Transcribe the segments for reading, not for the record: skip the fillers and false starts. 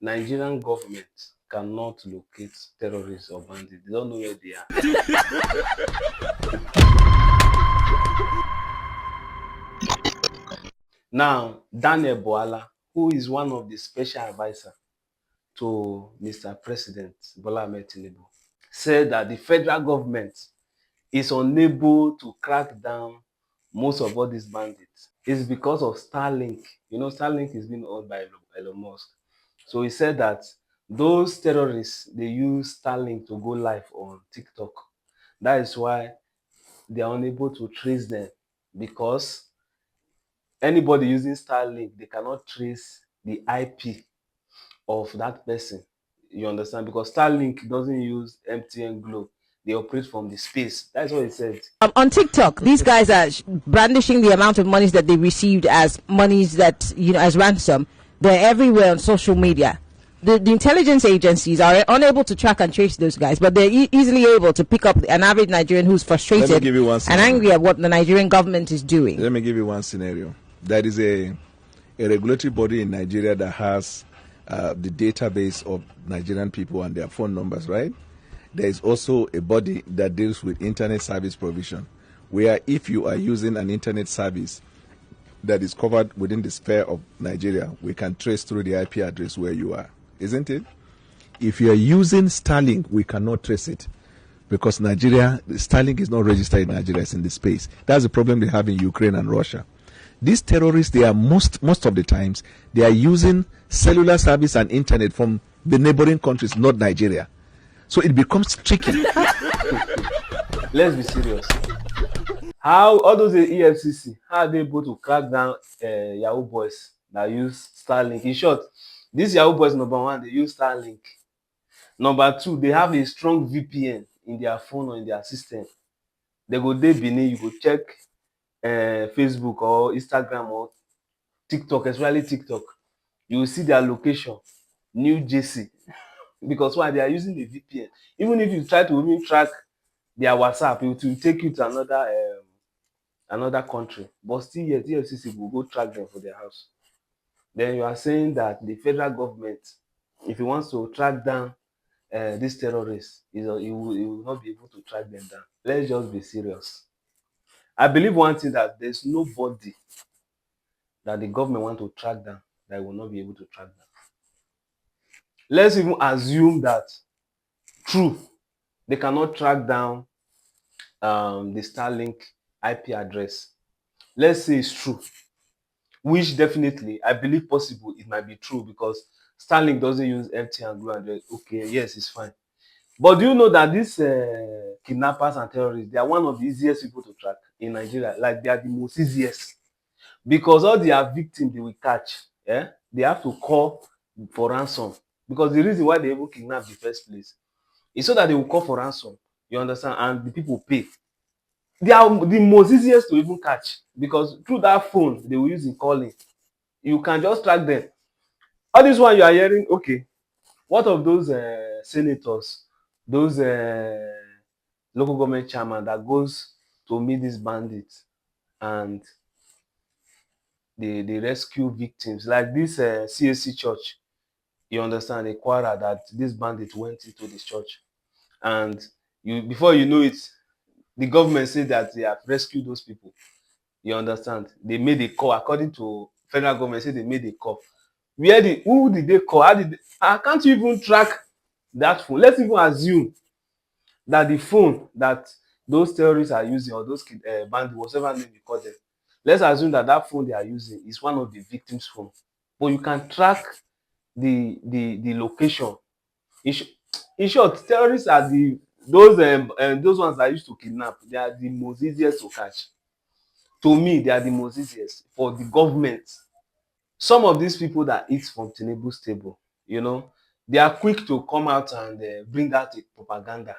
Nigerian government cannot locate terrorists or bandits. They don't know where they are. Now, Daniel Boala, who is one of the special advisors to Mr. President Bola Ahmed Tinubu, said that the federal government is unable to crack down most of all these bandits. It's because of Starlink. You know, Starlink is being owned by Elon Musk. So he said that those terrorists, they use Starlink to go live on TikTok. That is why they are unable to trace them, because anybody using Starlink, they cannot trace the IP of that person. You understand? Because Starlink doesn't use MTN Globe. They operate from the space. That's what he said. On TikTok, these guys are brandishing the amount of monies that they received as monies that, as ransom. They're everywhere on social media. The intelligence agencies are unable to track and trace those guys, but they're easily able to pick up an average Nigerian who's frustrated and angry at what the Nigerian government is doing. Let me give you one scenario. There is a regulatory body in Nigeria that has the database of Nigerian people and their phone numbers, right? There is also a body that deals with internet service provision, where if you are using an internet service that is covered within the sphere of Nigeria, we can trace through the IP address where you are, isn't it? If you are using Starlink, we cannot trace it, because Starlink is not registered in Nigeria, it's in the space. That's the problem they have in Ukraine and Russia. These terrorists, they are most of the times, they are using cellular service and internet from the neighboring countries, not Nigeria. So it becomes tricky. Let's be serious. How all those EFCC, how are they able to crack down Yahoo boys that use Starlink? In short, these Yahoo boys, number one, they use Starlink. Number two, they have a strong VPN in their phone or in their system. They go dey Benin, you go check Facebook or Instagram or TikTok, especially TikTok. You will see their location, New Jersey. Because why? They are using the VPN. Even if you try to even track their WhatsApp, it will take you to another country. But still yet, EFCC will go track them for their house. Then you are saying that the federal government, if he wants to track down these terrorists, he will not be able to track them down. Let's just be serious. I believe one thing, that there's nobody that the government want to track down that will not be able to track down. Let's even assume that true, they cannot track down the Starlink IP address. Let's say it's true, which definitely I believe possible it might be true, because Starlink doesn't use MTN and Glo. Okay, yes, it's fine. But do you know that these kidnappers and terrorists, they are one of the easiest people to track in Nigeria? Like, they are the most easiest, because all their victims they will catch, they have to call for ransom, because the reason why they even kidnap in the first place is so that they will call for ransom. You understand? And the people pay. They are the most easiest to even catch, because through that phone they will use in calling, you can just track them. All this one you are hearing, okay, what of those senators, those local government chairman that goes to meet these bandits and they rescue victims, like this CAC church, you understand, a Kwara, that this bandit went into this church, and before you know it, the government said that they have rescued those people. You understand? They made a call, according to federal government, say they made a call. Who did they call? I can't you even track that phone? Let's even assume that the phone that those terrorists are using, or those bandits, whatever name you call them, let's assume that that phone they are using is one of the victims' phone. But you can track the location. In short, terrorists are those ones that used to kidnap. They are the most easiest to catch. To me, they are the most easiest for the government. Some of these people that eat from Tinubu's table, they are quick to come out and bring out a propaganda.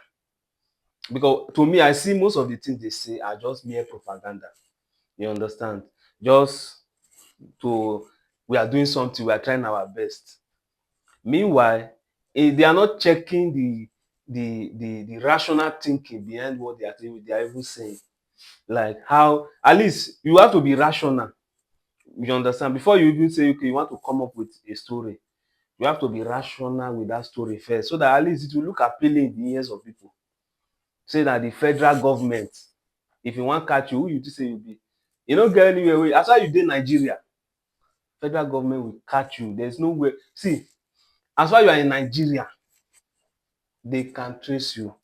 Because to me, I see most of the things they say are just mere propaganda. You understand? Just we are doing something, we are trying our best. Meanwhile, they are not checking the rational thinking behind what they are even saying. Like, how, at least you have to be rational. You understand? Before you even say, okay, you want to come up with a story, You have to be rational with that story first, so that at least it will look appealing in the ears of people. Say that the federal government, if you wan catch you, who you think say you be? You no get anywhere wey, as far as you dey Nigeria, federal government will catch you. There's no way. See, as far as you are in Nigeria, they can trace you.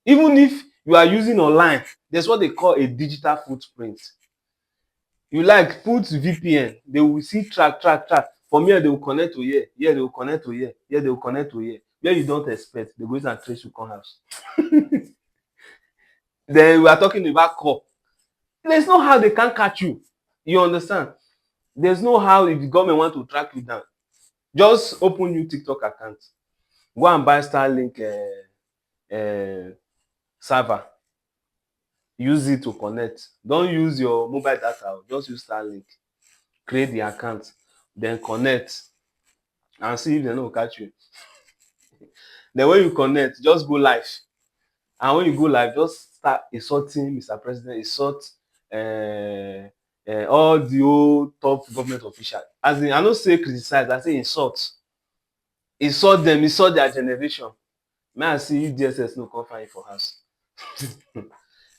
Even if you are using online, there's what they call a digital footprint. You like put VPN, they will see track. From here they will connect to here, here they will connect to here, here they will connect to here. Where you don't expect, they go use and trace you come house. Then we are talking about call. There's no how they can catch you. You understand? There's no how if the government want to track you down. Just open new TikTok account. Go and buy Starlink server. Use it to connect. Don't use your mobile data. Just use Starlink. Create the account. Then connect and see if they no go catch you. Then when you connect, just go live. And when you go live, just start insulting Mr. President, insult all the old top government officials. As in, I no say criticize, I say insult. Insult them, insult their generation. May I see if DSS no come find you for house.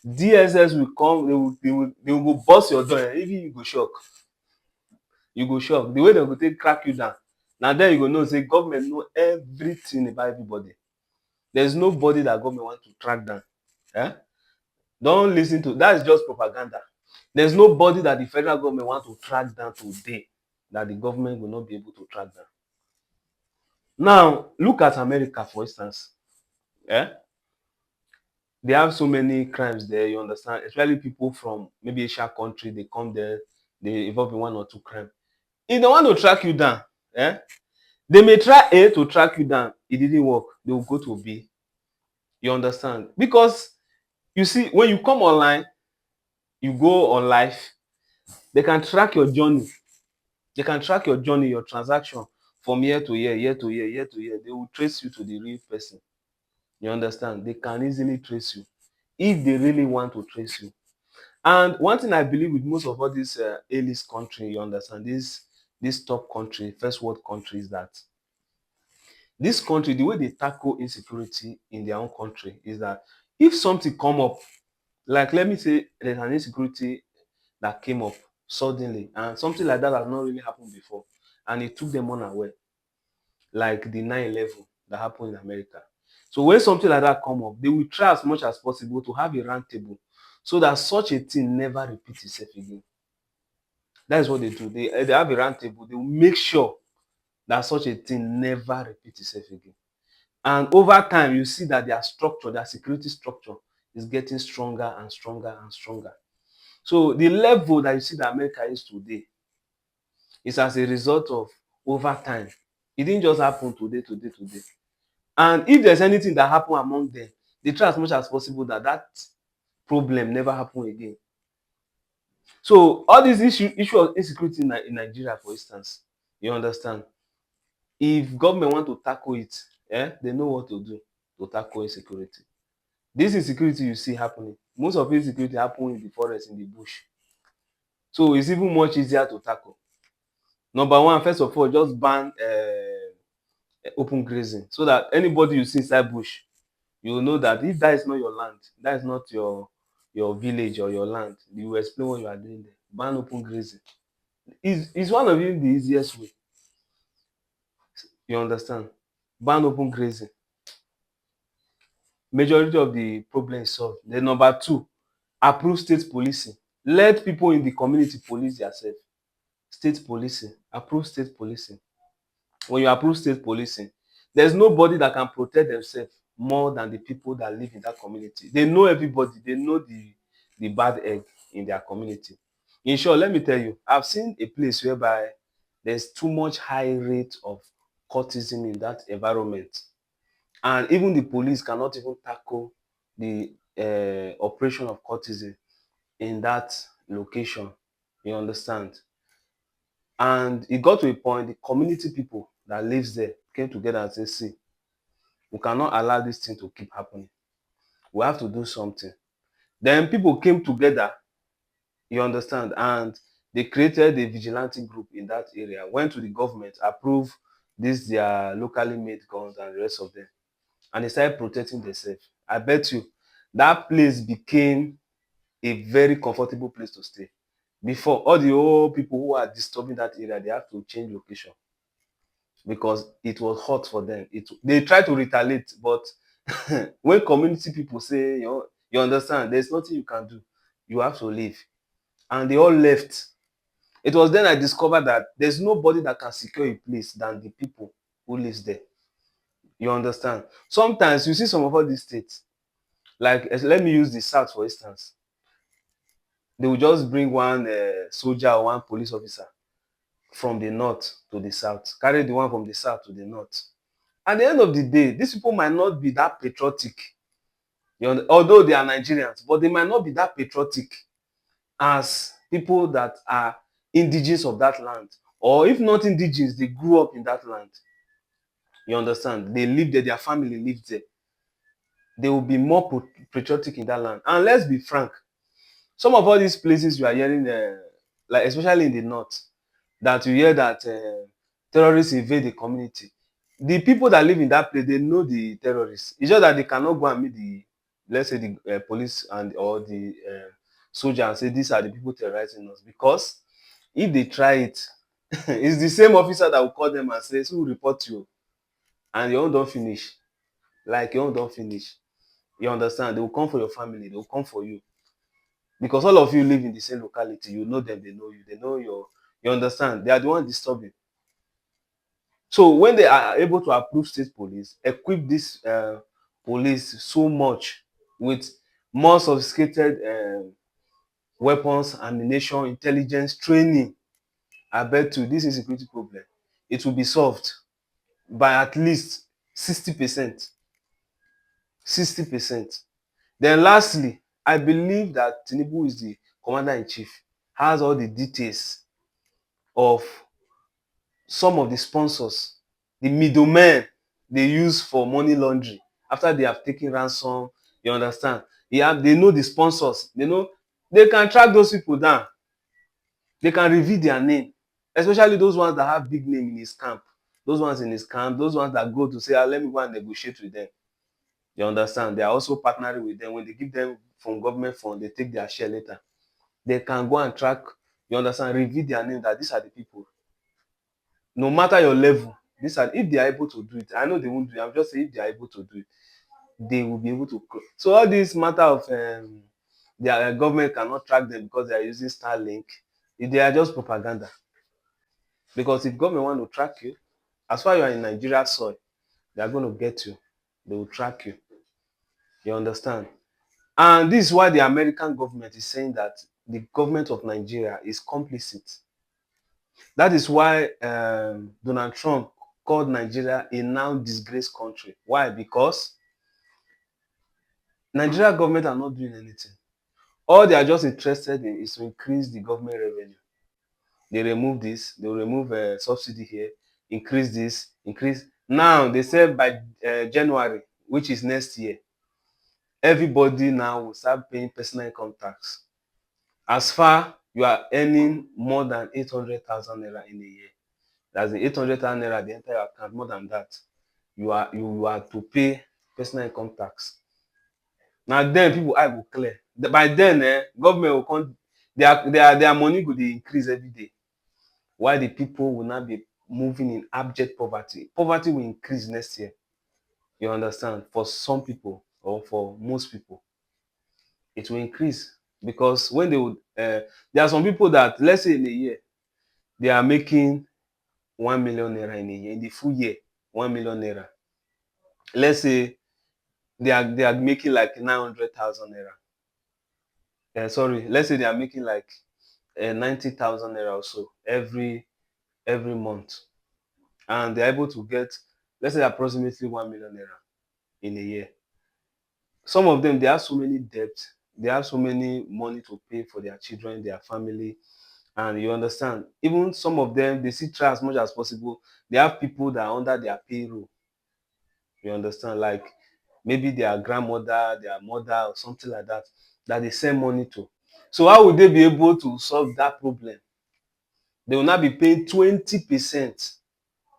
DSS will come, they will go burst your door, and even you go shock. You go shock. The way they go take crack you down. Now then you go know say government know everything about everybody. There's nobody that government want to track down. Eh? Don't listen to that, is just propaganda. There's nobody that the federal government want to track down today that the government will not be able to track down. Now, look at America, for instance. Eh? They have so many crimes there, you understand? Especially people from maybe Asia country, they come there, they involve in one or two crimes. If they want to track you down, eh? They may try A to track you down. It didn't work. They will go to B. You understand? Because you see, when you come online, you go on live, they can track your journey. They can track your journey, your transaction from year to year, year to year, year to year. They will trace you to the real person. You understand? They can easily trace you if they really want to trace you. And one thing I believe with most of all these A-list country, you understand, this top country, first world countries, that this country, the way they tackle insecurity in their own country is that if something come up, like let me say there's an insecurity that came up suddenly, and something like that has not really happened before, and it took them unaware, like the 9/11 that happened in America. So when something like that come up, they will try as much as possible to have a round table so that such a thing never repeats itself again. That is what they do. They have a round table. They will make sure that such a thing never repeats itself again. And over time, you see that their structure, their security structure, is getting stronger and stronger and stronger. So the level that you see that America is today is as a result of over time. It didn't just happen today. And if there's anything that happened among them, they try as much as possible that that problem never happen again. So all these issue of insecurity in Nigeria, for instance, you understand, if government want to tackle it, they know what to do to tackle insecurity. This insecurity you see happening, most of insecurity happen in the forest, in the bush. So it's even much easier to tackle. Number one, first of all, just ban open grazing, so that anybody you see inside bush, you will know that if that is not your land, that is not your village or your land, you will explain what you are doing there. Ban open grazing is one of even the easiest way. You understand? Ban open grazing. Majority of the problem is solved. Then number two, approve state policing. Let people in the community police themselves. State policing. Approve state policing. When you approve state policing, there's nobody that can protect themselves more than the people that live in that community. They know everybody. They know the bad egg in their community. In short, let me tell you, I've seen a place whereby there's too much high rate of cultism in that environment. And even the police cannot even tackle the operation of cultism in that location. You understand? And it got to a point, the community people that lives there came together and said, see, we cannot allow this thing to keep happening. We have to do something. Then people came together, you understand, and they created a vigilante group in that area, went to the government, approved this their locally made guns and the rest of them, and they started protecting themselves. I bet you that place became a very comfortable place to stay. Before, all the old people who are disturbing that area, they have to change location because it was hot for them. They try to retaliate, but when community people say, you understand, there's nothing you can do. You have to leave. And they all left. It was then I discovered that there's nobody that can secure a place than the people who lives there. You understand? Sometimes you see some of all these states, like let me use the South for instance. They will just bring one soldier or one police officer from the north to the south, carry the one from the south to the north. At the end of the day, these people might not be that patriotic, although they are Nigerians, but they might not be that patriotic as people that are indigenous of that land. Or if not indigenous, they grew up in that land. You understand? They live there, their family lives there. They will be more patriotic in that land. And let's be frank, some of all these places you are hearing, like especially in the north, that you hear that terrorists invade the community. The people that live in that place, they know the terrorists. It's just that they cannot go and meet the, let's say, the police and or the soldier and say these are the people terrorizing us. Because if they try it, it's the same officer that will call them and say, "So we report you," and your own don't finish. Like your own don't finish. You understand? They will come for your family. They will come for you because all of you live in the same locality. You know them. They know you. They know your. You understand? They are the ones disturbing. So when they are able to approve state police, equip this police so much with more sophisticated weapons, ammunition, intelligence, training, I bet you this insecurity problem, it will be solved by at least 60%. 60%. Then lastly, I believe that Tinubu is the commander-in-chief, has all the details of some of the sponsors, the middlemen they use for money laundering after they have taken ransom. You understand? They know the sponsors. They know they can track those people down. They can reveal their name, especially those ones that have big name in his camp. Those ones in his camp, those ones that go to say, let me go and negotiate with them. You understand? They are also partnering with them. When they give them from government fund, they take their share later. They can go and track, you understand, reveal their name that these are the people. No matter your level, if they are able to do it, I know they won't do it. I'm just saying if they are able to do it, they will be able to. So all this matter of their government cannot track them because they are using Starlink, they are just propaganda. Because if government want to track you, as far as you are in Nigeria soil, they are going to get you. They will track you. You understand? And this is why the American government is saying that the government of Nigeria is complicit. That is why Donald Trump called Nigeria a now disgraced country. Why? Because Nigeria government are not doing anything. All they are just interested in is to increase the government revenue. They remove this, they will remove subsidy here, increase this, increase. Now they say by January, which is next year, everybody now will start paying personal income tax. As far you are earning more than 800,000 naira in a year, that's the 800,000 naira the entire account. More than that, you are to pay personal income tax. Now then people eye go clear. By then government will come, their money go dey increase every day, while the people will not be moving in abject poverty. Poverty will increase next year. You understand? For some people or for most people, it will increase because when they would there are some people that, let's say in a year, they are making 1 million naira in a year. In the full year, 1 million naira. Let's say they are making like 900,000 naira. Sorry, let's say they are making like 90,000 naira or so every month, and they're able to get, let's say, approximately 1 million naira in a year. Some of them, they have so many debts, they have so many money to pay for their children, their family, and you understand. Even some of them, they still try as much as possible. They have people that are under their payroll. You understand, like maybe their grandmother, their mother, or something like that, that they send money to. So how would they be able to solve that problem? They will not be paying 20%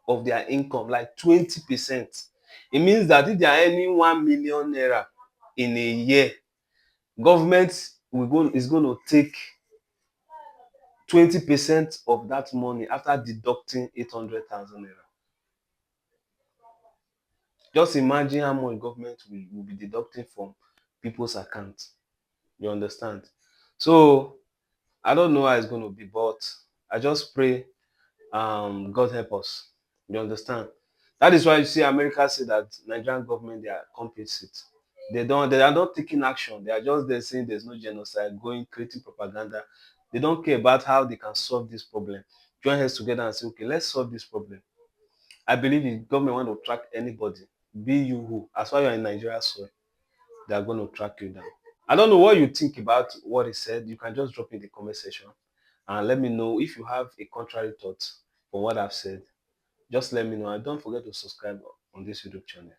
of their income, like 20%. It means that if they are earning 1 million naira in a year, government is going to take 20% of that money after deducting 800,000 naira. Just imagine how much government will be deducting from people's accounts. You understand? So I don't know how it's going to be, but I just pray God help us. You understand? That is why you see America say that Nigerian government, they are complicit. They are not taking action. They are just there saying there's no genocide, going creating propaganda. They don't care about how they can solve this problem. Join heads together and say, okay, let's solve this problem. I believe if government want to track anybody, be you who, as far as you're in Nigeria soil, they are going to track you down. I don't know what you think about what he said. You can just drop in the comment section and let me know if you have a contrary thought for what I've said. Just let me know, and don't forget to subscribe on this YouTube channel.